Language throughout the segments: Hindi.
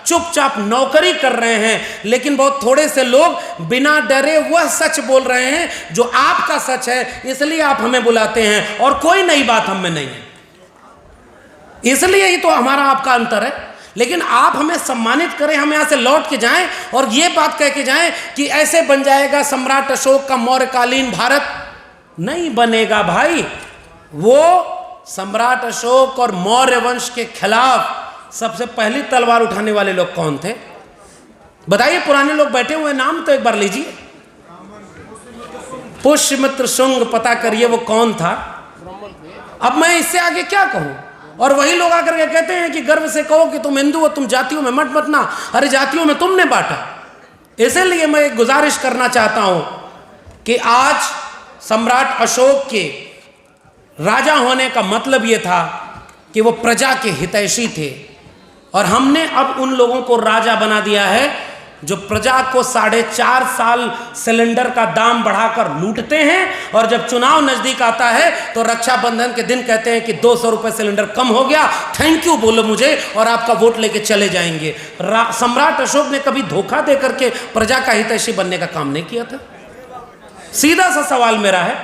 चुपचाप नौकरी कर रहे हैं, लेकिन बहुत थोड़े से लोग बिना डरे वह सच बोल रहे हैं जो आपका सच है, इसलिए आप हमें बुलाते हैं और कोई नई बात हम में नहीं है। इसलिए ही तो हमारा आपका अंतर है। लेकिन आप हमें सम्मानित करें, हम यहां से लौट के जाएं और ये बात कह के जाएं कि ऐसे बन जाएगा सम्राट अशोक का मौर्यकालीन भारत। नहीं बनेगा भाई। वो सम्राट अशोक और मौर्य वंश के खिलाफ सबसे पहली तलवार उठाने वाले लोग कौन थे बताइए? पुराने लोग बैठे हुए, नाम तो एक बार लीजिए। पुष्यमित्र शुंग, पता करिए वो कौन था। अब मैं इससे आगे क्या कहूं? और वही लोग आकर के कहते हैं कि गर्व से कहो कि तुम हिंदू हो, तुम जातियों में मत बंटना। अरे जातियों में तुमने बांटा। इसलिए मैं एक गुजारिश करना चाहता हूं कि आज सम्राट अशोक के राजा होने का मतलब यह था कि वो प्रजा के हितैषी थे, और हमने अब उन लोगों को राजा बना दिया है जो प्रजा को 4.5 साल सिलेंडर का दाम बढ़ाकर लूटते हैं, और जब चुनाव नजदीक आता है तो रक्षाबंधन के दिन कहते हैं कि 200 रुपये सिलेंडर कम हो गया, थैंक यू बोलो मुझे, और आपका वोट लेके चले जाएंगे। सम्राट अशोक ने कभी धोखा दे करके प्रजा का हितैषी बनने का काम नहीं किया था। सीधा सा सवाल मेरा है,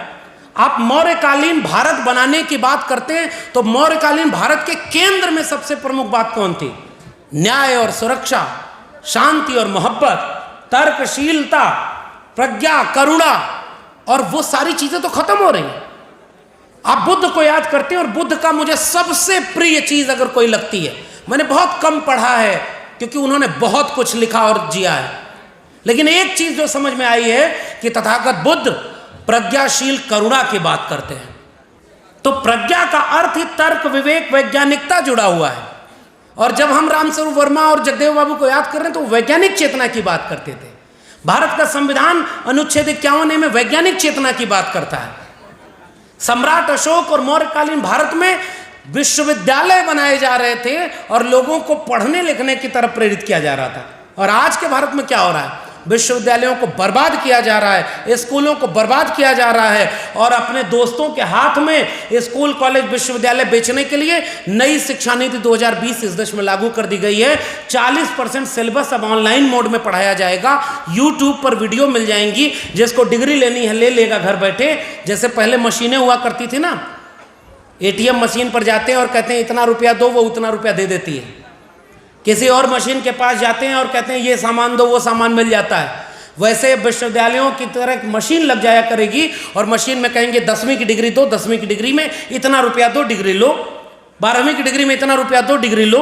आप मौर्यकालीन भारत बनाने की बात करते हैं तो मौर्यकालीन भारत के केंद्र में सबसे प्रमुख बात कौन थी? न्याय और सुरक्षा, शांति और मोहब्बत, तर्कशीलता, प्रज्ञा, करुणा, और वो सारी चीजें तो खत्म हो रही हैं। आप बुद्ध को याद करते हैं, और बुद्ध का मुझे सबसे प्रिय चीज अगर कोई लगती है, मैंने बहुत कम पढ़ा है क्योंकि उन्होंने बहुत कुछ लिखा और जिया है, लेकिन एक चीज जो समझ में आई है कि तथागत बुद्ध प्रज्ञाशील करुणा की बात करते हैं। तो प्रज्ञा का अर्थ ही तर्क, विवेक, वैज्ञानिकता जुड़ा हुआ है। और जब हम रामस्वरूप वर्मा और जगदेव बाबू को याद कर रहे हैं तो वैज्ञानिक चेतना की बात करते थे। भारत का संविधान अनुच्छेद 51 में वैज्ञानिक चेतना की बात करता है। सम्राट अशोक और मौर्यकालीन भारत में विश्वविद्यालय बनाए जा रहे थे और लोगों को पढ़ने लिखने की तरफ प्रेरित किया जा रहा था। और आज के भारत में क्या हो रहा है? विश्वविद्यालयों को बर्बाद किया जा रहा है, स्कूलों को बर्बाद किया जा रहा है, और अपने दोस्तों के हाथ में स्कूल, कॉलेज, विश्वविद्यालय बेचने के लिए नई शिक्षा नीति 2020 इस देश में लागू कर दी गई है। 40% सिलेबस अब ऑनलाइन मोड में पढ़ाया जाएगा। यूट्यूब पर वीडियो मिल जाएंगी, जिसको डिग्री लेनी है ले लेगा घर बैठे। जैसे पहले मशीनें हुआ करती थी ना, ATM मशीन पर जाते हैं और कहते हैं इतना रुपया दो, वो उतना रुपया दे देती है। किसी और मशीन के पास जाते हैं और कहते हैं ये सामान दो, वो सामान मिल जाता है। वैसे विश्वविद्यालयों की तरह एक मशीन लग जाया करेगी और मशीन में कहेंगे 10वीं की डिग्री दो, 10वीं की डिग्री में इतना रुपया दो, डिग्री लो, 12वीं की डिग्री में इतना रुपया दो, डिग्री लो।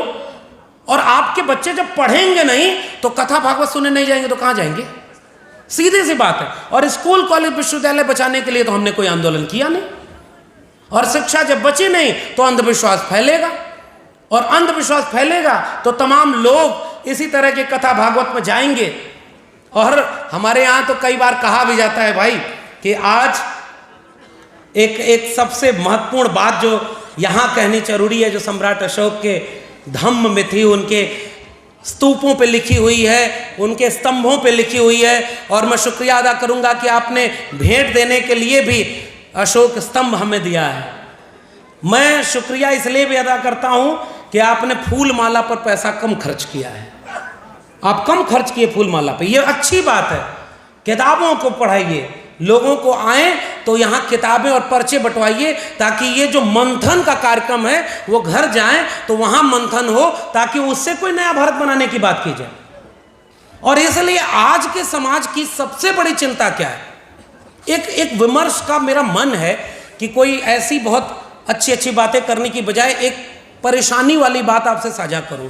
और आपके बच्चे जब पढ़ेंगे नहीं तो कथा भागवत सुनने नहीं जाएंगे तो कहाँ जाएंगे? सीधी सी बात है। और स्कूल, कॉलेज, विश्वविद्यालय बचाने के लिए तो हमने कोई आंदोलन किया नहीं। और शिक्षा जब बची नहीं तो अंधविश्वास फैलेगा, और अंधविश्वास फैलेगा तो तमाम लोग इसी तरह के कथा भागवत में जाएंगे। और हमारे यहाँ तो कई बार कहा भी जाता है भाई कि आज एक सबसे महत्वपूर्ण बात जो यहाँ कहनी जरूरी है, जो सम्राट अशोक के धम्म में थी, उनके स्तूपों पे लिखी हुई है, उनके स्तंभों पे लिखी हुई है। और मैं शुक्रिया अदा करूँगा कि आपने भेंट देने के लिए भी अशोक स्तंभ हमें दिया है। मैं शुक्रिया इसलिए भी अदा करता हूँ कि आपने फूल माला पर पैसा कम खर्च किया है। आप कम खर्च किए फूल माला पे, ये अच्छी बात है। किताबों को पढ़ाइए, लोगों को आए तो यहाँ किताबें और पर्चे बंटवाइए, ताकि ये जो मंथन का कार्यक्रम है वो घर जाएं तो वहाँ मंथन हो, ताकि उससे कोई नया भारत बनाने की बात की जाए। और इसलिए आज के समाज की सबसे बड़ी चिंता क्या है? एक विमर्श का मेरा मन है कि कोई ऐसी बहुत अच्छी अच्छी बातें करने की बजाय एक परेशानी वाली बात आपसे साझा करूं।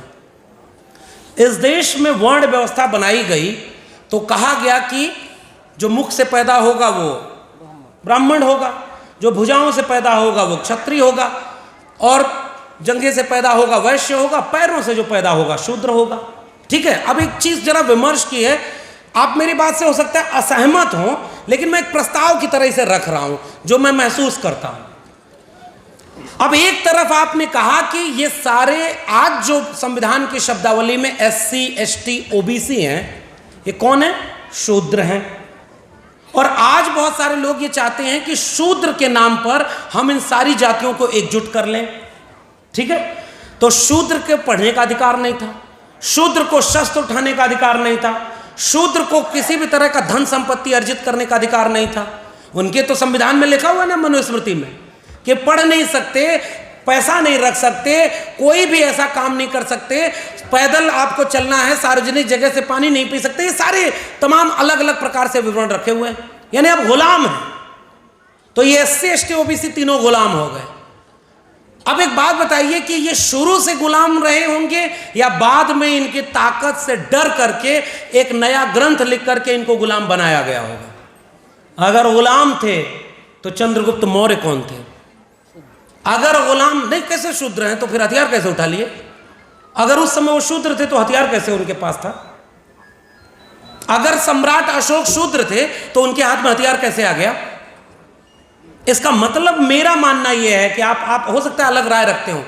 इस देश में वर्ण व्यवस्था बनाई गई तो कहा गया कि जो मुख से पैदा होगा वो ब्राह्मण होगा, जो भुजाओं से पैदा होगा वो क्षत्रिय होगा, और जंघे से पैदा होगा वैश्य होगा, पैरों से जो पैदा होगा शूद्र होगा। ठीक है, अब एक चीज जरा विमर्श की है, आप मेरी बात से हो सकता है असहमत हो, लेकिन मैं एक प्रस्ताव की तरह इसे रख रहा हूं जो मैं महसूस करता हूं। अब एक तरफ आपने कहा कि ये सारे आज जो संविधान की शब्दावली में SC, ST, OBC हैं, ये कौन है? शूद्र हैं। और आज बहुत सारे लोग ये चाहते हैं कि शूद्र के नाम पर हम इन सारी जातियों को एकजुट कर लें। ठीक है, तो शूद्र के पढ़ने का अधिकार नहीं था, शूद्र को शस्त्र उठाने का अधिकार नहीं था, शूद्र को किसी भी तरह का धन संपत्ति अर्जित करने का अधिकार नहीं था। उनके तो संविधान में लिखा हुआ है ना, मनुस्मृति में, कि पढ़ नहीं सकते, पैसा नहीं रख सकते, कोई भी ऐसा काम नहीं कर सकते, पैदल आपको चलना है, सार्वजनिक जगह से पानी नहीं पी सकते। ये सारे तमाम अलग अलग प्रकार से विवरण रखे हुए हैं, यानी आप गुलाम हैं। तो ये SC ST OBC तीनों गुलाम हो गए। अब एक बात बताइए कि ये शुरू से गुलाम रहे होंगे या बाद में इनकी ताकत से डर करके एक नया ग्रंथ लिख करके इनको गुलाम बनाया गया होगा? अगर गुलाम थे तो चंद्रगुप्त मौर्य कौन थे? अगर गुलाम नहीं, कैसे शूद्र हैं तो फिर हथियार कैसे उठा लिए? अगर उस समय वो शूद्र थे तो हथियार कैसे उनके पास था? अगर सम्राट अशोक शूद्र थे तो उनके हाथ में हथियार कैसे आ गया? इसका मतलब मेरा मानना यह है कि आप हो सकता है अलग राय रखते हो,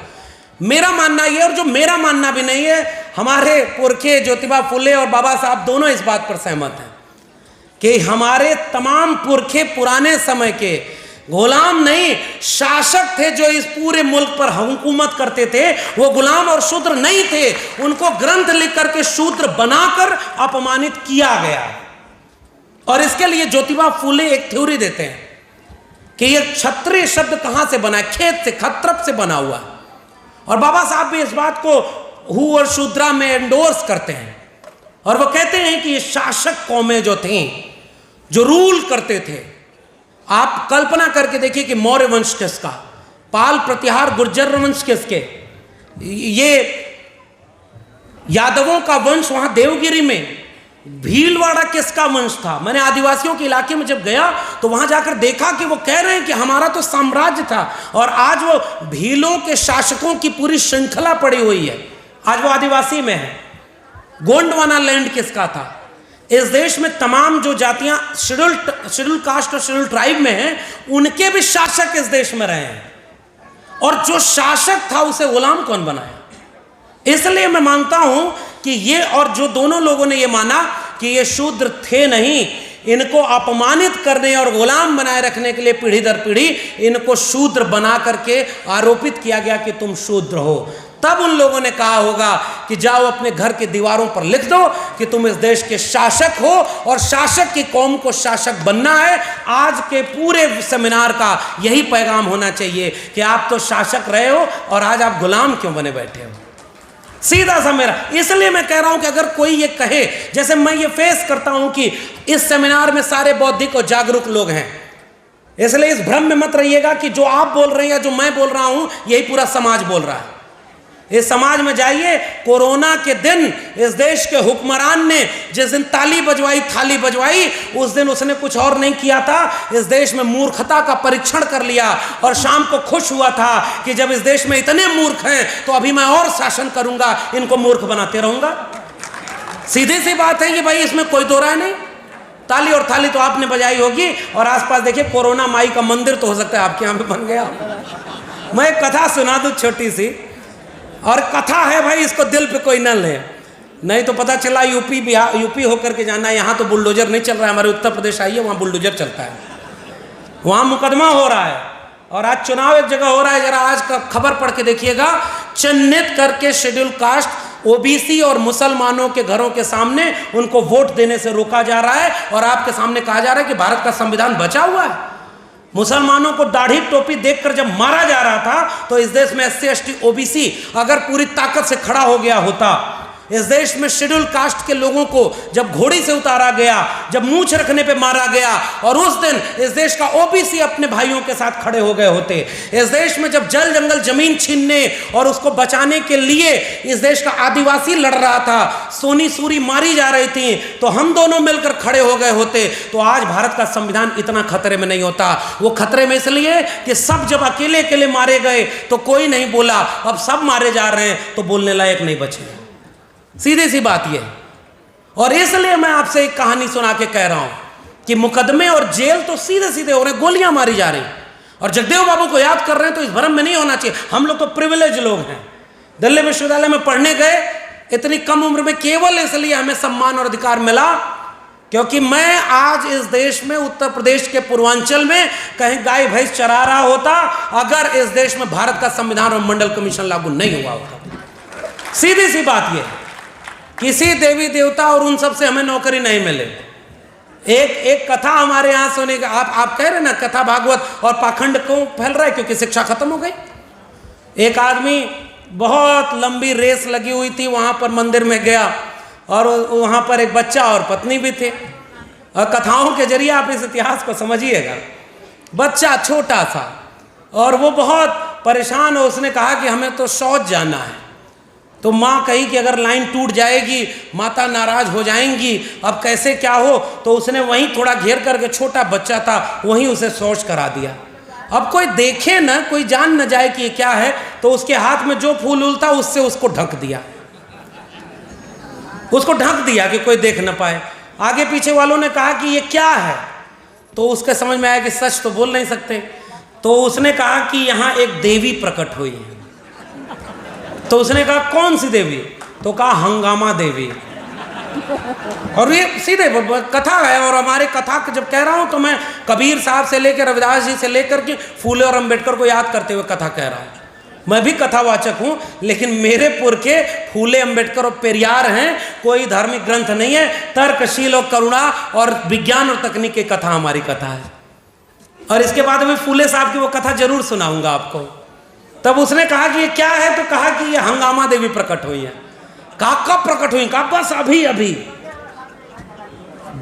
मेरा मानना यह, और जो मेरा मानना भी नहीं है, हमारे पुरखे ज्योतिबा फुले और बाबा साहब दोनों इस बात पर सहमत हैं कि हमारे तमाम पुरखे पुराने समय के गुलाम नहीं, शासक थे जो इस पूरे मुल्क पर हुकूमत करते थे। वो गुलाम और शूद्र नहीं थे, उनको ग्रंथ लिख करके शूद्र बनाकर अपमानित किया गया। और इसके लिए ज्योतिबा फुले एक थ्योरी देते हैं कि ये क्षत्रिय शब्द कहां से बना है? खेत से, खत्रप से बना हुआ। और बाबा साहब भी इस बात को हु और शूद्रा में एंडोर्स करते हैं, और वो कहते हैं कि ये शासक कौमें जो थीं, जो रूल करते थे, आप कल्पना करके देखिए कि मौर्य वंश किसका, पाल प्रतिहार गुर्जर वंश किसके, ये यादवों का वंश वहां देवगिरी में, भीलवाड़ा किसका वंश था? मैंने आदिवासियों के इलाके में जब गया तो वहां जाकर देखा कि वो कह रहे हैं कि हमारा तो साम्राज्य था, और आज वो भीलों के शासकों की पूरी श्रृंखला पड़ी हुई है, आज वो आदिवासी में है। गोंडवाना लैंड किसका था? इस देश में तमाम जो जातियां शेड्यूल कास्ट और शेड्यूल ट्राइब में हैं, उनके भी शासक इस देश में रहे हैं, और जो शासक था उसे गुलाम कौन बनाया? इसलिए मैं मानता हूं कि ये, और जो दोनों लोगों ने ये माना कि ये शूद्र थे नहीं, इनको अपमानित करने और गुलाम बनाए रखने के लिए पीढ़ी दर पीढ़ी इनको शूद्र बना करके आरोपित किया गया कि तुम शूद्र हो। तब उन लोगों ने कहा होगा कि जाओ अपने घर की दीवारों पर लिख दो कि तुम इस देश के शासक हो, और शासक की कौम को शासक बनना है। आज के पूरे सेमिनार का यही पैगाम होना चाहिए कि आप तो शासक रहे हो और आज आप गुलाम क्यों बने बैठे हो? सीधा सा मेरा, इसलिए मैं कह रहा हूं कि अगर कोई ये कहे, जैसे मैं ये फेस करता हूं कि इस सेमिनार में सारे बौद्धिक और जागरूक लोग हैं, इसलिए इस भ्रम में मत रहिएगा कि जो आप बोल रहे हैं या जो मैं बोल रहा हूं यही पूरा समाज बोल रहा है। इस समाज में जाइए, कोरोना के दिन इस देश के हुक्मरान ने जिस दिन ताली बजवाई, थाली बजवाई, उस दिन उसने कुछ और नहीं किया था, इस देश में मूर्खता का परीक्षण कर लिया, और शाम को खुश हुआ था कि जब इस देश में इतने मूर्ख हैं तो अभी मैं और शासन करूंगा, इनको मूर्ख बनाते रहूंगा। सीधी सी बात है ये भाई, इसमें कोई दो राय नहीं। ताली और थाली तो आपने बजाई होगी, और आसपास देखिए कोरोना माई का मंदिर तो हो सकता है आपके यहाँ पे बन गया। मैं एक कथा सुना दूं छोटी सी, और कथा है भाई, इसको दिल पे कोई ना ले, नहीं तो पता चला यूपी होकर के जाना, यहाँ तो बुलडोजर नहीं चल रहा है। हमारे उत्तर प्रदेश आइए, वहाँ बुलडोजर चलता है, वहाँ मुकदमा हो रहा है, और आज चुनाव एक जगह हो रहा है। जरा आज का खबर पढ़ के देखिएगा, चिन्हित करके शेड्यूल कास्ट OBC और मुसलमानों के घरों के सामने उनको वोट देने से रोका जा रहा है, और आपके सामने कहा जा रहा है कि भारत का संविधान बचा हुआ है। मुसलमानों को दाढ़ी टोपी देखकर जब मारा जा रहा था तो इस देश में SC ST OBC अगर पूरी ताकत से खड़ा हो गया होता, इस देश में शेड्यूल कास्ट के लोगों को जब घोड़ी से उतारा गया, जब मूंछ रखने पे मारा गया, और उस दिन इस देश का OBC अपने भाइयों के साथ खड़े हो गए होते, इस देश में जब जल जंगल जमीन छीनने और उसको बचाने के लिए इस देश का आदिवासी लड़ रहा था, सोनी सूरी मारी जा रही थी, तो हम दोनों मिलकर खड़े हो गए होते, तो आज भारत का संविधान इतना खतरे में नहीं होता। वो खतरे में इसलिए कि सब जब अकेले अकेले मारे गए तो कोई नहीं बोला, अब सब मारे जा रहे हैं तो बोलने लायक नहीं बचे। सीधी सी बात यह, और इसलिए मैं आपसे एक कहानी सुना के कह रहा हूं कि मुकदमे और जेल तो सीधे सीधे हो रहे, गोलियां मारी जा रही, और जगदेव बाबू को याद कर रहे हैं, तो इस भ्रम में नहीं होना चाहिए। हम लोग तो प्रिविलेज लोग हैं, दिल्ली विश्वविद्यालय में पढ़ने गए इतनी कम उम्र में, केवल इसलिए हमें सम्मान और अधिकार मिला क्योंकि मैं आज इस देश में, उत्तर प्रदेश के पूर्वांचल में कहीं गाय भैंस चरा रहा होता अगर इस देश में भारत का संविधान और मंडल कमीशन लागू नहीं हुआ होता। सीधी सी बात यह, किसी देवी देवता और उन सब से हमें नौकरी नहीं मिले। एक कथा हमारे यहाँ सुने, आप कह रहे ना कथा भागवत और पाखंड क्यों फैल रहा है, क्योंकि शिक्षा खत्म हो गई। एक आदमी बहुत लंबी रेस लगी हुई थी, वहाँ पर मंदिर में गया और वहाँ पर एक बच्चा और पत्नी भी थे। और कथाओं के जरिए आप इस इतिहास को समझिएगा। बच्चा छोटा सा और वो बहुत परेशान हो, उसने कहा कि हमें तो शौच जाना है। तो माँ कही कि अगर लाइन टूट जाएगी माता नाराज हो जाएंगी, अब कैसे क्या हो। तो उसने वहीं थोड़ा घेर करके, छोटा बच्चा था, वहीं उसे शौच करा दिया। अब कोई देखे ना, कोई जान न जाए कि ये क्या है, तो उसके हाथ में जो फूल उलता उससे उसको ढक दिया, उसको ढक दिया कि कोई देख न पाए। आगे पीछे वालों ने कहा कि ये क्या है, तो उसके समझ में आया कि सच तो बोल नहीं सकते। तो उसने कहा कि यहाँ एक देवी प्रकट हुई है। तो उसने कहा कौन सी देवी? तो कहा हंगामा देवी। और ये सीधे कथा है, और हमारे कथा जब कह रहा हूँ तो मैं कबीर साहब से लेकर रविदास जी से लेकर के फूले और अम्बेडकर को याद करते हुए कथा कह रहा हूँ। मैं भी कथावाचक हूँ, लेकिन मेरे पुरखे फूले, अम्बेडकर और पेरियार हैं। कोई धार्मिक ग्रंथ नहीं है। तर्कशील और करुणा और विज्ञान और तकनीक की कथा हमारी कथा है। और इसके बाद मैं फूले साहब की वो कथा जरूर सुनाऊंगा आपको। तब उसने कहा कि ये क्या है, तो कहा कि ये हंगामा देवी प्रकट हुई है। कहा कब प्रकट हुई? कहा बस अभी अभी।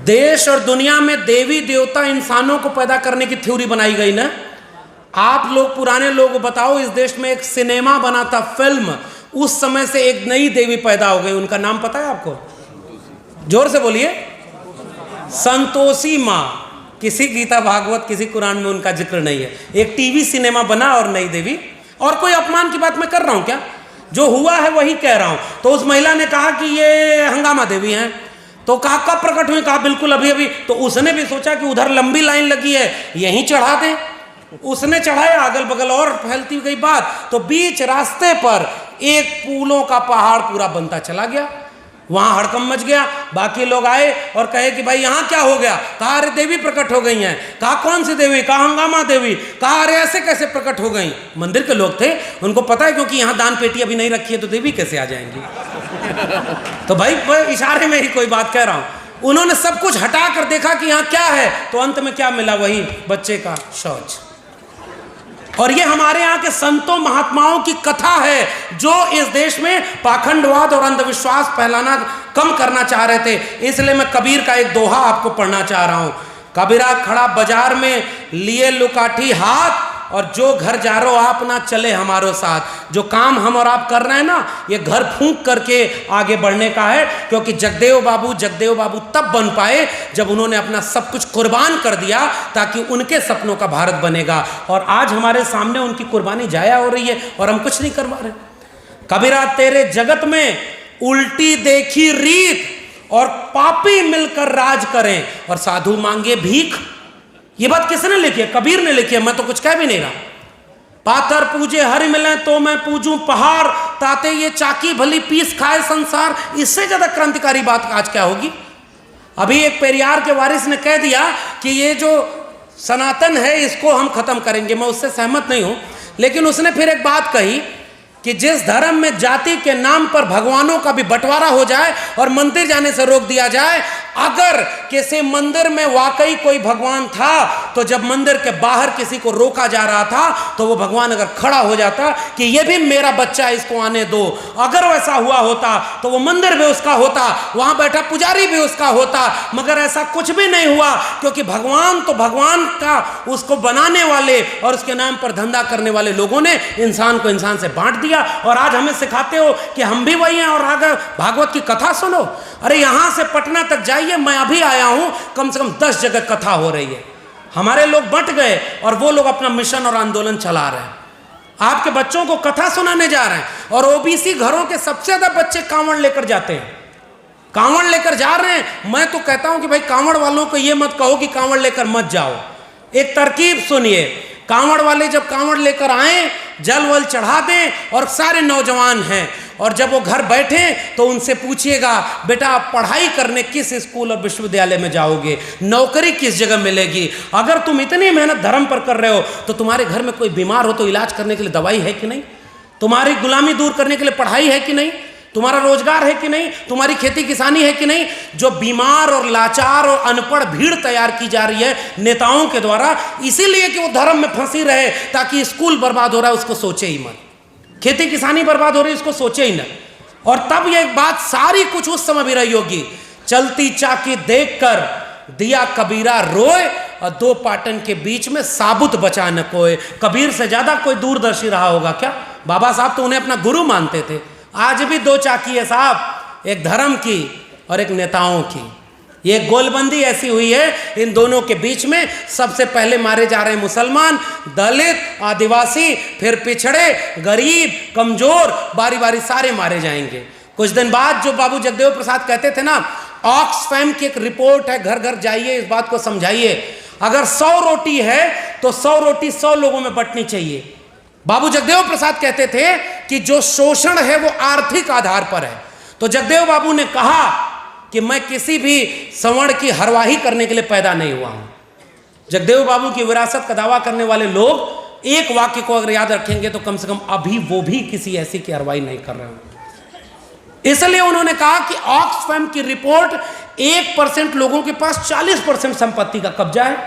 देश और दुनिया में देवी देवता इंसानों को पैदा करने की थ्योरी बनाई गई ना। आप लोग पुराने लोग बताओ, इस देश में एक सिनेमा बना था, फिल्म, उस समय से एक नई देवी पैदा हो गई। उनका नाम पता है आपको? जोर से बोलिए। संतोषी माँ। किसी गीता भागवत, किसी कुरान में उनका जिक्र नहीं है। एक टीवी सिनेमा बना और नई देवी। और कोई अपमान की बात मैं कर रहा हूं क्या? जो हुआ है वही कह रहा हूं। तो उस महिला ने कहा कि ये हंगामा देवी हैं। तो कहा कब प्रकट हुई? कहा बिल्कुल अभी अभी। तो उसने भी सोचा कि उधर लंबी लाइन लगी है, यहीं चढ़ा दें। उसने चढ़ाया, अगल बगल और फैलती गई बात। तो बीच रास्ते पर एक फूलों का पहाड़ पूरा बनता चला गया। वहां हड़कंप मच गया। बाकी लोग आए और कहे कि भाई यहाँ क्या हो गया? कहा अरे देवी प्रकट हो गई हैं। कहा कौन सी देवी? कहा हंगामा देवी। कहा अरे ऐसे कैसे प्रकट हो गई? मंदिर के लोग थे, उनको पता है क्योंकि यहाँ दान पेटी अभी नहीं रखी है, तो देवी कैसे आ जाएंगी? तो भाई इशारे में ही कोई बात कह रहा हूँ। उन्होंने सब कुछ हटा कर देखा कि यहाँ क्या है, तो अंत में क्या मिला? वही बच्चे का शौच। और ये हमारे यहाँ के संतों महात्माओं की कथा है, जो इस देश में पाखंडवाद और अंधविश्वास फैलाना कम करना चाह रहे थे। इसलिए मैं कबीर का एक दोहा आपको पढ़ना चाह रहा हूँ। कबीरा खड़ा बाजार में लिए लुकाठी हाथ, और जो घर जा रो आप ना चले हमारो साथ। जो काम हम और आप कर रहे हैं ना, ये घर फूंक करके आगे बढ़ने का है। क्योंकि जगदेव बाबू तब बन पाए जब उन्होंने अपना सब कुछ कुर्बान कर दिया, ताकि उनके सपनों का भारत बनेगा। और आज हमारे सामने उनकी कुर्बानी जाया हो रही है और हम कुछ नहीं करवा रहे। कबीरा तेरे जगत में उल्टी देखी रीत, और पापी मिलकर राज करें और साधु मांगे भीख। ये बात किसने लिखी है? कबीर ने लिखी है। मैं तो कुछ कह भी नहीं रहा। पाथर पूजे हरि मिले तो मैं पूजूं पहाड़, ताते ये चाकी भली पीस खाए संसार। इससे ज्यादा क्रांतिकारी बात आज क्या होगी? अभी एक पेरियार के वारिस ने कह दिया कि ये जो सनातन है इसको हम खत्म करेंगे। मैं उससे सहमत नहीं हूं, लेकिन उसने फिर एक बात कही कि जिस धर्म में जाति के नाम पर भगवानों का भी बंटवारा हो जाए और मंदिर जाने से रोक दिया जाए, अगर किसी मंदिर में वाकई कोई भगवान था, तो जब मंदिर के बाहर किसी को रोका जा रहा था, तो वो भगवान अगर खड़ा हो जाता कि ये भी मेरा बच्चा, इसको आने दो। अगर वैसा हुआ होता तो वो मंदिर भी उसका होता, वहां बैठा पुजारी भी उसका होता। मगर ऐसा कुछ भी नहीं हुआ, क्योंकि भगवान तो भगवान का, उसको बनाने वाले और उसके नाम पर धंधा करने वाले लोगों ने इंसान को इंसान से बांट दिया। और आज हमें सिखाते हो कि हम भी वही हैं और आगे भागवत की कथा सुनो। अरे यहां से पटना तक जाइए, मैं अभी आया हूं, कम से कम 10 जगह कथा हो रही है। हमारे लोग बंट गए और वो लोग अपना मिशन और आंदोलन चला रहे हैं। आपके बच्चों को कथा सुनाने जा रहे हैं, और ओबीसी घरों के सबसे ज्यादा बच्चे कांवड़ लेकर जाते हैं। कांवड़ लेकर जा रहे हैं। मैं तो कहता हूं कि भाई कांवड़ वालों को यह मत कहो कि कांवड़ लेकर मत जाओ। एक तरकीब सुनिए। कांवड़ वाले जब कांवड़ लेकर आए, जल वल चढ़ा दें, और सारे नौजवान हैं, और जब वो घर बैठे तो उनसे पूछिएगा, बेटा आप पढ़ाई करने किस स्कूल और विश्वविद्यालय में जाओगे? नौकरी किस जगह मिलेगी? अगर तुम इतनी मेहनत धर्म पर कर रहे हो, तो तुम्हारे घर में कोई बीमार हो तो इलाज करने के लिए दवाई है कि नहीं? तुम्हारी गुलामी दूर करने के लिए पढ़ाई है कि नहीं? तुम्हारा रोजगार है कि नहीं, तुम्हारी खेती किसानी है कि नहीं। जो बीमार और लाचार और अनपढ़ भीड़ तैयार की जा रही है नेताओं के द्वारा, इसीलिए कि वो धर्म में फंसी रहे, ताकि स्कूल बर्बाद हो रहा है उसको सोचे ही मत, खेती किसानी बर्बाद हो रही है उसको सोचे ही ना। और तब ये बात सारी कुछ उस समय भी रही होगी, चलती चाकी देखकर दिया कबीरा रोए और दो पाटन के बीच में साबुत बचा न कोई। कबीर से ज्यादा कोई दूरदर्शी रहा होगा क्या? बाबा साहब तो उन्हें अपना गुरु मानते थे। आज भी दो चाकी है साहब, एक धर्म की और एक नेताओं की। ये गोलबंदी ऐसी हुई है इन दोनों के बीच में। सबसे पहले मारे जा रहे हैं मुसलमान, दलित, आदिवासी, फिर पिछड़े, गरीब, कमजोर, बारी बारी सारे मारे जाएंगे। कुछ दिन बाद जो बाबू जगदेव प्रसाद कहते थे ना, ऑक्सफैम की एक रिपोर्ट है, घर घर जाइए, इस बात को समझाइए, अगर 100 रोटी है तो 100 रोटी 100 लोगों में बंटनी चाहिए। बाबू जगदेव प्रसाद कहते थे कि जो शोषण है वो आर्थिक आधार पर है। तो जगदेव बाबू ने कहा कि मैं किसी भी सवर्ण की हरवाही करने के लिए पैदा नहीं हुआ हूं। जगदेव बाबू की विरासत का दावा करने वाले लोग एक वाक्य को अगर याद रखेंगे तो कम से कम अभी वो भी किसी ऐसी की हरवाही नहीं कर रहे होंगे। इसलिए उन्होंने कहा कि ऑक्सफैम की रिपोर्ट 1% लोगों के पास 40% संपत्ति का कब्जा है,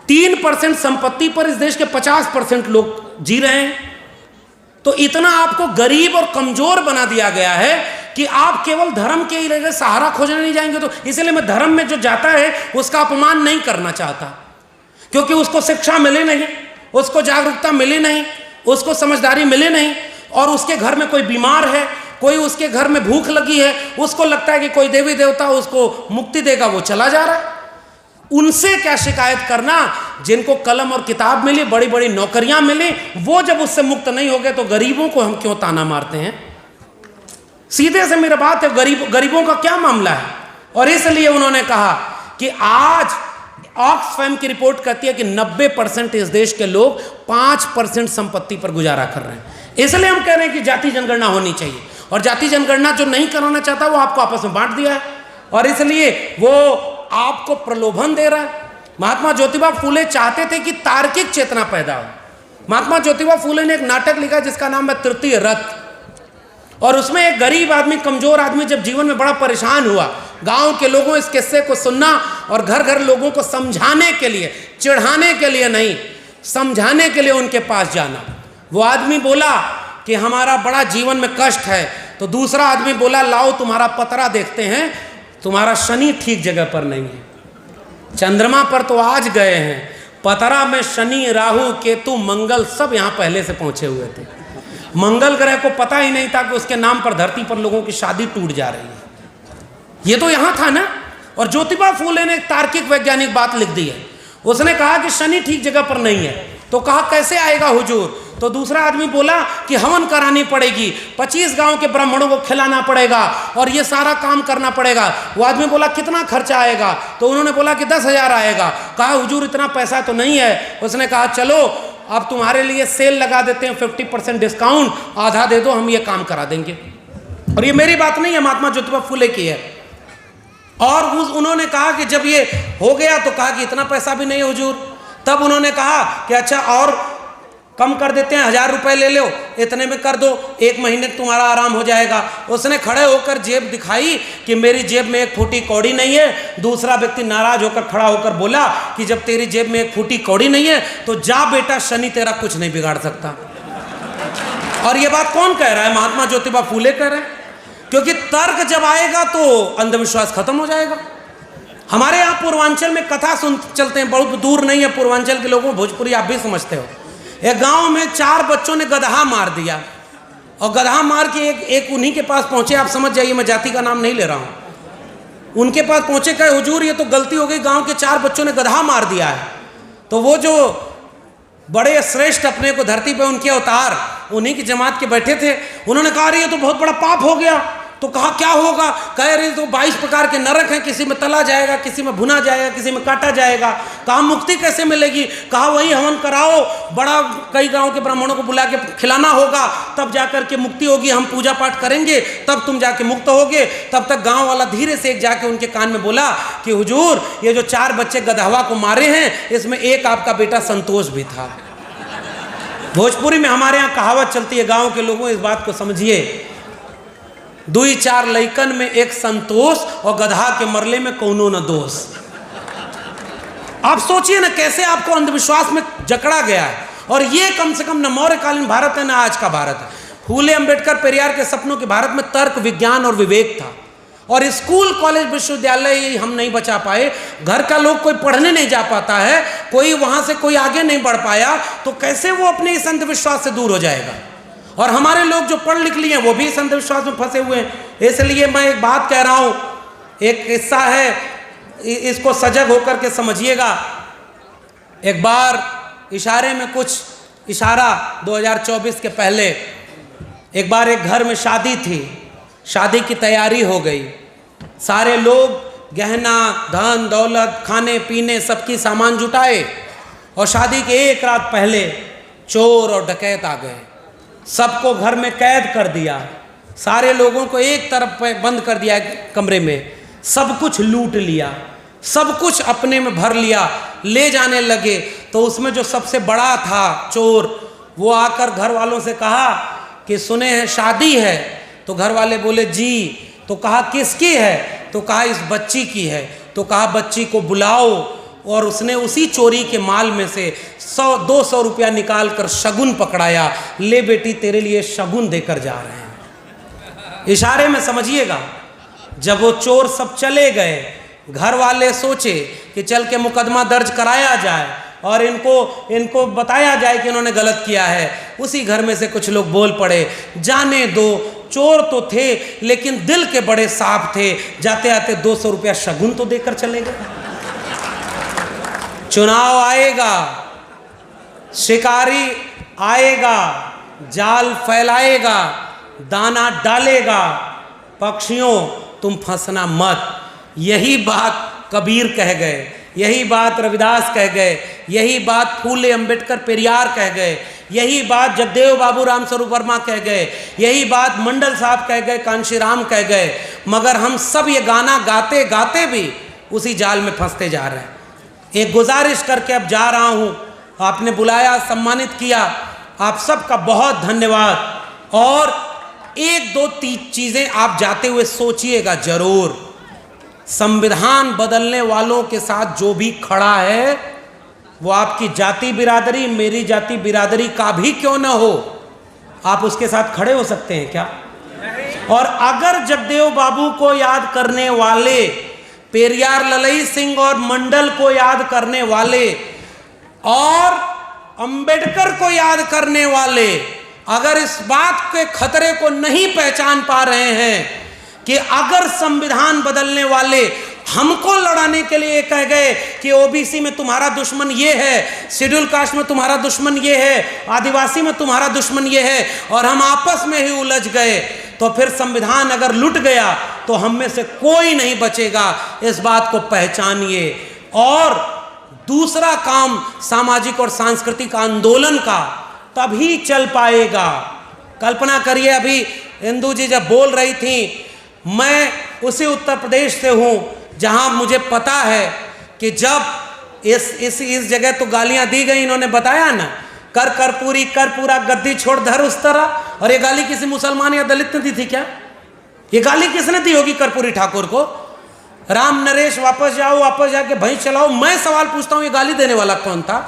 3% संपत्ति पर इस देश के 50% लोग जी रहे हैं। तो इतना आपको गरीब और कमजोर बना दिया गया है कि आप केवल धर्म के लिए सहारा खोजने नहीं जाएंगे। तो इसलिए मैं धर्म में जो जाता है उसका अपमान नहीं करना चाहता, क्योंकि उसको शिक्षा मिले नहीं, उसको जागरूकता मिले नहीं, उसको समझदारी मिले नहीं, और उसके घर में कोई बीमार है, कोई उसके घर में भूख लगी है, उसको लगता है कि कोई देवी देवता उसको मुक्ति देगा, वो चला जा रहा है। उनसे क्या शिकायत करना जिनको कलम और किताब मिली, बड़ी बड़ी नौकरियां मिली, वो जब उससे मुक्त नहीं हो गए तो गरीबों को हम क्यों ताना मारते हैं? सीधे से मेरा बात है, गरीबों का क्या मामला है? और इसलिए उन्होंने कहा कि आज ऑक्सफैम की रिपोर्ट कहती है कि 90% इस देश के लोग 5% संपत्ति पर गुजारा कर रहे हैं। इसलिए हम कह रहे हैं कि जाति जनगणना होनी चाहिए, और जाति जनगणना जो नहीं कराना चाहता वो आपको आपस में बांट दिया है, और इसलिए वो आपको प्रलोभन दे रहा है। महात्मा ज्योतिबा फूले चाहते थे कि तार्किक चेतना पैदा हो। महात्मा ज्योतिबा फूले ने एक नाटक लिखा जिसका नाम है तृतीय रथ, और उसमें एक गरीब आदमी, कमजोर आदमी जब जीवन में बड़ा परेशान हुआ, गांव के लोगों इस किस्से को सुनना और घर घर लोगों को समझाने के लिए, चिढ़ाने के लिए नहीं, समझाने के लिए उनके पास जाना। वो आदमी बोला कि हमारा बड़ा जीवन में कष्ट है, तो दूसरा आदमी बोला लाओ तुम्हारा पतरा देखते हैं, तुम्हारा शनि ठीक जगह पर नहीं है। चंद्रमा पर तो आज गए हैं, पतरा में शनि, राहु, केतु, मंगल सब यहाँ पहले से पहुंचे हुए थे। मंगल ग्रह को पता ही नहीं था कि उसके नाम पर धरती पर लोगों की शादी टूट जा रही है, ये तो यहाँ था ना। और ज्योतिबा फूले ने एक तार्किक वैज्ञानिक बात लिख दी है। उसने कहा कि शनि ठीक जगह पर नहीं है, तो कहा कैसे आएगा हुजूर? तो दूसरा आदमी बोला कि हवन करानी पड़ेगी, 25 गांव के ब्राह्मणों को खिलाना पड़ेगा और ये सारा काम करना पड़ेगा। वो आदमी बोला कितना खर्चा आएगा? तो उन्होंने बोला कि 10,000 आएगा। कहा हुजूर इतना पैसा तो नहीं है। उसने कहा चलो अब तुम्हारे लिए सेल लगा देते हैं, 50% डिस्काउंट, आधा दे दो, हम ये काम करा देंगे। और ये मेरी बात नहीं है, महात्मा ज्योतिबा फूले की है। और उन्होंने कहा कि जब ये हो गया तो कहा कि इतना पैसा भी नहीं है हुजूर। तब उन्होंने कहा कि अच्छा और कम कर देते हैं, 1000 रुपए ले लो, इतने में कर दो, 1 महीने तुम्हारा आराम हो जाएगा। उसने खड़े होकर जेब दिखाई कि मेरी जेब में 1 फूटी कौड़ी नहीं है। दूसरा व्यक्ति नाराज होकर खड़ा होकर बोला कि जब तेरी जेब में 1 फूटी कौड़ी नहीं है तो जा बेटा, शनि तेरा कुछ नहीं बिगाड़ सकता। और ये बात कौन कह रहा है? महात्मा ज्योतिबा फूले कह रहे हैं, क्योंकि तर्क जब आएगा तो अंधविश्वास खत्म हो जाएगा। हमारे यहाँ पूर्वांचल में कथा सुन चलते हैं, बहुत दूर नहीं है पूर्वांचल के लोगों, भोजपुरी आप भी समझते हो। एक गांव में 4 बच्चों ने गदहा मार दिया, और गदहा मार के एक उन्हीं के पास पहुंचे। आप समझ जाइए, मैं जाति का नाम नहीं ले रहा हूं। उनके पास पहुंचे, कहे हुजूर ये तो गलती हो गई, गांव के 4 बच्चों ने गदहा मार दिया है। तो वो जो बड़े श्रेष्ठ अपने को धरती पे उनके अवतार, उन्हीं की जमात के बैठे थे, उन्होंने कहा ये तो बहुत बड़ा पाप हो गया। तो कहा क्या होगा? कह रहे तो 22 प्रकार के नरक हैं, किसी में तला जाएगा, किसी में भुना जाएगा, किसी में काटा जाएगा। कहा मुक्ति कैसे मिलेगी? कहा वही हवन कराओ, बड़ा कई गांव के ब्राह्मणों को बुला के खिलाना होगा, तब जाकर के मुक्ति होगी, हम पूजा पाठ करेंगे, तब तुम जाके मुक्त होगे। तब तक गांव वाला धीरे से एक जाके उनके कान में बोला कि हुजूर ये जो 4 बच्चे गदहवा को मारे हैं, इसमें एक आपका बेटा संतोष भी था। भोजपुरी में हमारे यहाँ कहावत चलती है, गाँव के लोगों इस बात को समझिए। दुई चार लइकन में एक संतोष और गधा के मरले में कौनो न दोष। आप सोचिए ना कैसे आपको अंधविश्वास में जकड़ा गया है। और ये कम से कम न मौर्यकालीन भारत है, न आज का भारत है। फूले अंबेडकर पेरियार के सपनों के भारत में तर्क, विज्ञान और विवेक था। और स्कूल, कॉलेज, विश्वविद्यालय हम नहीं बचा पाए। घर का लोग कोई पढ़ने नहीं जा पाता है, कोई वहां से कोई आगे नहीं बढ़ पाया, तो कैसे वो अपने इस अंधविश्वास से दूर हो जाएगा। और हमारे लोग जो पढ़ लिख लिए वो भी इस अंधविश्वास में फंसे हुए हैं। इसलिए मैं एक बात कह रहा हूं, एक किस्सा है, इसको सजग होकर के समझिएगा। एक बार इशारे में कुछ इशारा 2024 के पहले एक बार एक घर में शादी थी। शादी की तैयारी हो गई, सारे लोग गहना, धन दौलत, खाने पीने सबकी सामान जुटाए। और शादी के एक रात पहले चोर और डकैत आ गए, सबको घर में कैद कर दिया, सारे लोगों को एक तरफ पे बंद कर दिया कमरे में, सब कुछ लूट लिया, सब कुछ अपने में भर लिया, ले जाने लगे। तो उसमें जो सबसे बड़ा था चोर, वो आकर घर वालों से कहा कि सुने हैं शादी है। तो घर वाले बोले जी। तो कहा किसकी है? तो कहा इस बच्ची की है। तो कहा बच्ची को बुलाओ। और उसने उसी चोरी के माल में से 100-200 रुपया निकाल कर शगुन पकड़ाया, ले बेटी तेरे लिए शगुन देकर जा रहे हैं। इशारे में समझिएगा। जब वो चोर सब चले गए, घर वाले सोचे कि चल के मुकदमा दर्ज कराया जाए और इनको बताया जाए कि इन्होंने गलत किया है। उसी घर में से कुछ लोग बोल पड़े, जाने दो, चोर तो थे लेकिन दिल के बड़े साफ थे, जाते आते 200 रुपया शगुन तो देकर चले गए। चुनाव आएगा, शिकारी आएगा, जाल फैलाएगा, दाना डालेगा, पक्षियों तुम फंसना मत। यही बात कबीर कह गए, यही बात रविदास कह गए, यही बात फूले अंबेडकर पेरियार कह गए, यही बात जगदेव बाबू राम स्वरूप वर्मा कह गए, यही बात मंडल साहब कह गए, कांशीराम कह गए। मगर हम सब ये गाना गाते गाते भी उसी जाल में फंसते जा रहे हैं। एक गुजारिश करके अब जा रहा हूँ, आपने बुलाया, सम्मानित किया, आप सबका बहुत धन्यवाद। और एक दो चीज़ें आप जाते हुए सोचिएगा जरूर। संविधान बदलने वालों के साथ जो भी खड़ा है वो आपकी जाति बिरादरी, मेरी जाति बिरादरी का भी क्यों ना हो, आप उसके साथ खड़े हो सकते हैं क्या? और अगर जगदेव बाबू को याद करने वाले, पेरियार ललई सिंह और मंडल को याद करने वाले और अंबेडकर को याद करने वाले अगर इस बात के खतरे को नहीं पहचान पा रहे हैं कि अगर संविधान बदलने वाले हमको लड़ाने के लिए कह गए कि ओबीसी में तुम्हारा दुश्मन ये है, शेड्यूल कास्ट में तुम्हारा दुश्मन ये है, आदिवासी में तुम्हारा दुश्मन ये है, और हम आपस में ही उलझ गए, तो फिर संविधान अगर लुट गया तो हम में से कोई नहीं बचेगा। इस बात को पहचानिए। और दूसरा काम सामाजिक और सांस्कृतिक आंदोलन का तभी चल पाएगा। कल्पना करिए, अभी इंदू जी जब बोल रही थी, मैं उसी उत्तर प्रदेश से हूँ जहाँ मुझे पता है कि जब इस जगह तो गालियाँ दी गई, इन्होंने बताया ना, कर पूरा गद्दी छोड़ धर उस तरह। और ये गाली किसी मुसलमान या दलित ने दी थी क्या? ये गाली किसने दी होगी कर्पूरी ठाकुर को? राम नरेश वापस जाओ, वापस जाके भैंस चलाओ। मैं सवाल पूछता हूँ, ये गाली देने वाला कौन था?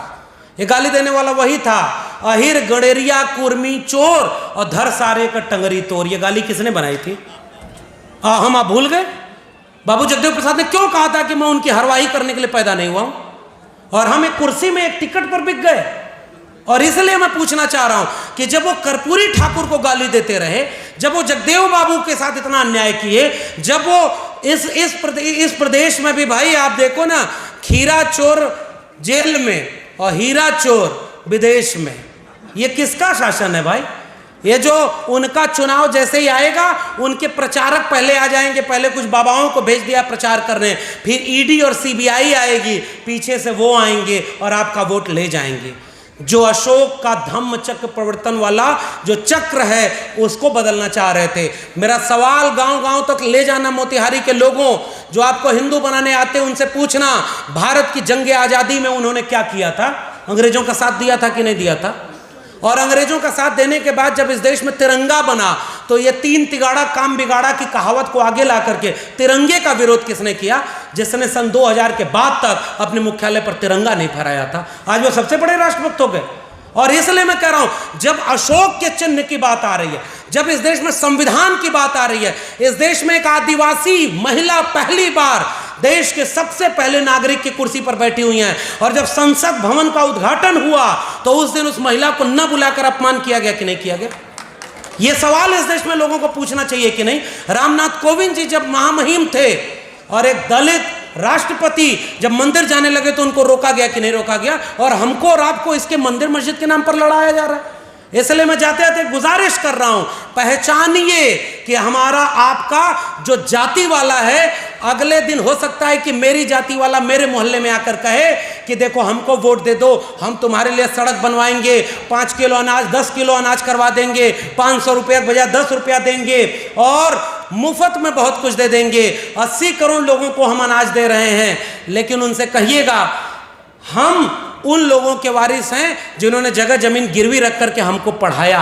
ये गाली देने वाला वही था, अहिर गणेरिया कुर्मी चोर और धर सारे का टंगरी तोर। ये गाली किसने बनाई थी? हम आप भूल गए? बाबू जगदेव प्रसाद ने क्यों कहा था कि मैं उनकी हरवाही करने के लिए पैदा नहीं हुआ हूं? और हम एक कुर्सी में एक टिकट पर बिक गए। और इसलिए मैं पूछना चाह रहा हूं कि जब वो कर्पूरी ठाकुर को गाली देते रहे, जब वो जगदेव बाबू के साथ इतना अन्याय किए, जब वो इस प्रदेश में भी, भाई आप देखो ना, खीरा चोर जेल में और हीरा चोर विदेश में, ये किसका शासन है भाई? ये जो उनका चुनाव जैसे ही आएगा, उनके प्रचारक पहले आ जाएंगे, पहले कुछ बाबाओं को भेज दिया प्रचार करने, फिर ईडी और सीबीआई आएगी, पीछे से वो आएंगे और आपका वोट ले जाएंगे। जो अशोक का धम्म चक्र प्रवर्तन वाला जो चक्र है, उसको बदलना चाह रहे थे। मेरा सवाल गांव-गांव तक ले जाना, मोतिहारी के लोगों जो आपको हिंदू बनाने आते हैं, उनसे पूछना, भारत की जंग आज़ादी में उन्होंने क्या किया था? अंग्रेजों का साथ दिया था कि नहीं दिया था? और अंग्रेजों का साथ देने के बाद जब इस देश में तिरंगा बना तो ये 3 तिगाड़ा काम बिगाड़ा की कहावत को आगे ला करके तिरंगे का विरोध किसने किया? जिसने सन 2000 के बाद तक अपने मुख्यालय पर तिरंगा नहीं फहराया था। आज वो सबसे बड़े राष्ट्रभक्त हो गए। और इसलिए मैं कह रहा हूं, जब अशोक के चिन्ह की बात आ रही है, जब इस देश में संविधान की बात आ रही है, इस देश में एक आदिवासी महिला पहली बार देश के सबसे पहले नागरिक की कुर्सी पर बैठी हुई हैं, और जब संसद भवन का उद्घाटन हुआ तो उस दिन उस महिला को न बुलाकर अपमान किया गया कि नहीं किया गया? यह सवाल इस देश में लोगों को पूछना चाहिए कि नहीं? रामनाथ कोविंद जी जब महामहिम थे और एक दलित राष्ट्रपति जब मंदिर जाने लगे तो उनको रोका गया कि नहीं रोका गया? और हमको और आपको इसके मंदिर मस्जिद के नाम पर लड़ाया जा रहा है। इसलिए मैं जाते जाते गुजारिश कर रहा हूं, पहचानिए कि हमारा आपका जो जाति वाला है, अगले दिन हो सकता है कि मेरी जाति वाला मेरे मोहल्ले में आकर कहे कि देखो हमको वोट दे दो, हम तुम्हारे लिए सड़क बनवाएंगे, 5 किलो अनाज 10 किलो अनाज करवा देंगे, 500 रुपया के बजाय 10 रुपया देंगे और मुफ्त में बहुत कुछ दे देंगे, 80 करोड़ लोगों को हम अनाज दे रहे हैं। लेकिन उनसे कहिएगा हम उन लोगों के वारिस हैं जिन्होंने जगह जमीन गिरवी रख करके हमको पढ़ाया,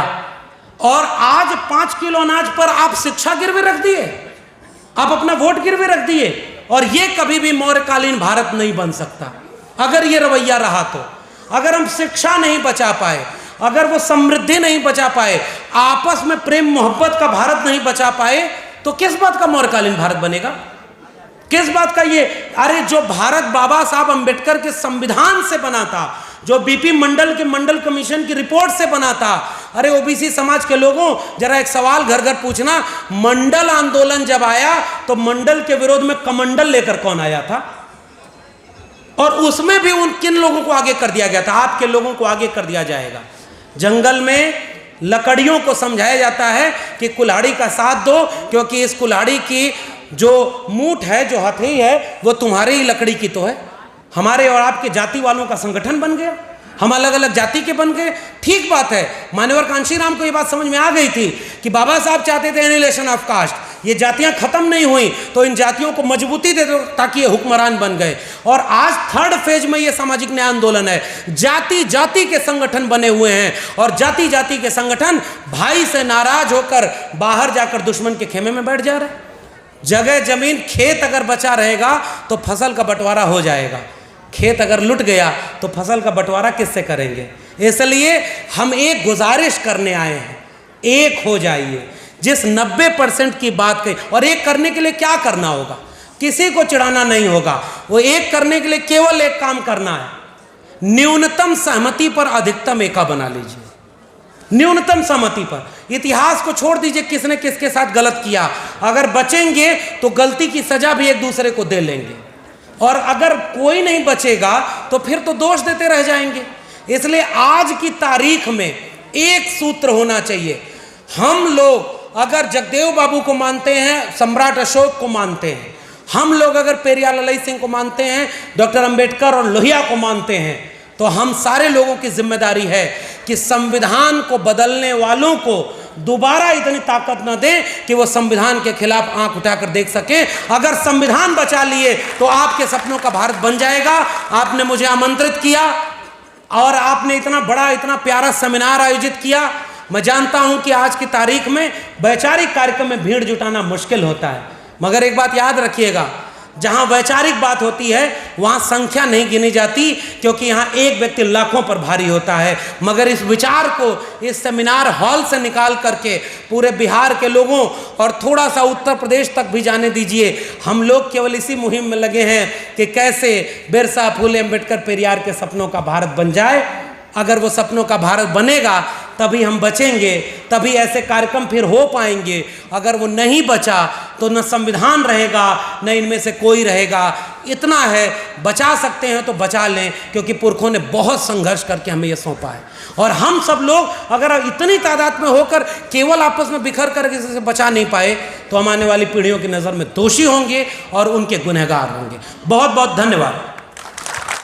और आज 5 किलो अनाज पर आप शिक्षा गिरवी रख दिए, आप अपना वोट गिरवी रख दिए। और ये कभी भी मौर्यकालीन भारत नहीं बन सकता अगर ये रवैया रहा तो। अगर हम शिक्षा नहीं बचा पाए, अगर वो समृद्धि नहीं बचा पाए, आपस में प्रेम मोहब्बत का भारत नहीं बचा पाए, तो किस बात का मौर्यकालीन भारत बनेगा? किस बात का ये? अरे जो भारत बाबा साहब अंबेडकर के संविधान से बना था, जो बीपी मंडल के मंडल कमीशन की रिपोर्ट से बना था, अरे ओबीसी समाज के लोगों जरा एक सवाल घर घर पूछना, मंडल आंदोलन जब आया तो मंडल के विरोध में कमंडल लेकर कौन आया था? और उसमें भी उन किन लोगों को आगे कर दिया गया था? आपके लोगों को आगे कर दिया जाएगा। जंगल में लकड़ियों को समझाया जाता है कि कुल्हाड़ी का साथ दो, क्योंकि इस कुल्हाड़ी की जो मूठ है, जो हथेली है, वो तुम्हारी ही लकड़ी की तो है। हमारे और आपके जाति वालों का संगठन बन गया, हम अलग अलग जाति के बन गए। ठीक बात है, मान्यवर कांशीराम को ये बात समझ में आ गई थी कि बाबा साहब चाहते थे एनिहिलेशन ऑफ कास्ट, ये जातियां खत्म नहीं हुई तो इन जातियों को मजबूती दे दो ताकि ये हुक्मरान बन गए। और आज 3rd फेज में ये सामाजिक न्याय आंदोलन है, जाति जाति के संगठन बने हुए हैं, और जाति जाति के संगठन भाई से नाराज होकर बाहर जाकर दुश्मन के खेमे में बैठ जा रहे हैं। जगह जमीन खेत अगर बचा रहेगा तो फसल का बंटवारा हो जाएगा, खेत अगर लुट गया तो फसल का बंटवारा किससे करेंगे? इसलिए हम एक गुजारिश करने आए हैं, एक हो जाइए। जिस 90% की बात कही, और एक करने के लिए क्या करना होगा? किसी को चिढ़ाना नहीं होगा, वो एक करने के लिए केवल एक काम करना है, न्यूनतम सहमति पर अधिकतम एका बना लीजिए। न्यूनतम सहमति पर, इतिहास को छोड़ दीजिए किसने किसके साथ गलत किया, अगर बचेंगे तो गलती की सजा भी एक दूसरे को दे लेंगे, और अगर कोई नहीं बचेगा तो फिर तो दोष देते रह जाएंगे। इसलिए आज की तारीख में एक सूत्र होना चाहिए। हम लोग अगर जगदेव बाबू को मानते हैं, सम्राट अशोक को मानते हैं, हम लोग अगर पेरियार ललई सिंह को मानते हैं, डॉक्टर अंबेडकर और लोहिया को मानते हैं, तो हम सारे लोगों की जिम्मेदारी है कि संविधान को बदलने वालों को दोबारा इतनी ताकत न दें कि वो संविधान के खिलाफ आंख उठाकर देख सकें। अगर संविधान बचा लिए तो आपके सपनों का भारत बन जाएगा। आपने मुझे आमंत्रित किया और आपने इतना बड़ा, इतना प्यारा सेमिनार आयोजित किया। मैं जानता हूं कि आज की तारीख में वैचारिक कार्यक्रम में भीड़ जुटाना मुश्किल होता है, मगर एक बात याद रखिएगा, जहां वैचारिक बात होती है वहां संख्या नहीं गिनी जाती, क्योंकि यहां एक व्यक्ति लाखों पर भारी होता है। मगर इस विचार को इस सेमिनार हॉल से निकाल करके पूरे बिहार के लोगों और थोड़ा सा उत्तर प्रदेश तक भी जाने दीजिए। हम लोग केवल इसी मुहिम में लगे हैं कि कैसे बिरसा, फूले, अम्बेडकर, पेरियार के सपनों का भारत बन जाए। अगर वो सपनों का भारत बनेगा तभी हम बचेंगे, तभी ऐसे कार्यक्रम फिर हो पाएंगे। अगर वो नहीं बचा तो न संविधान रहेगा, न इनमें से कोई रहेगा। इतना है, बचा सकते हैं तो बचा लें, क्योंकि पुरखों ने बहुत संघर्ष करके हमें ये सौंपा है। और हम सब लोग अगर इतनी तादाद में होकर केवल आपस में बिखर कर किसी से बचा नहीं पाए तो हम आने वाली पीढ़ियों की नज़र में दोषी होंगे और उनके गुनहगार होंगे। बहुत बहुत धन्यवाद।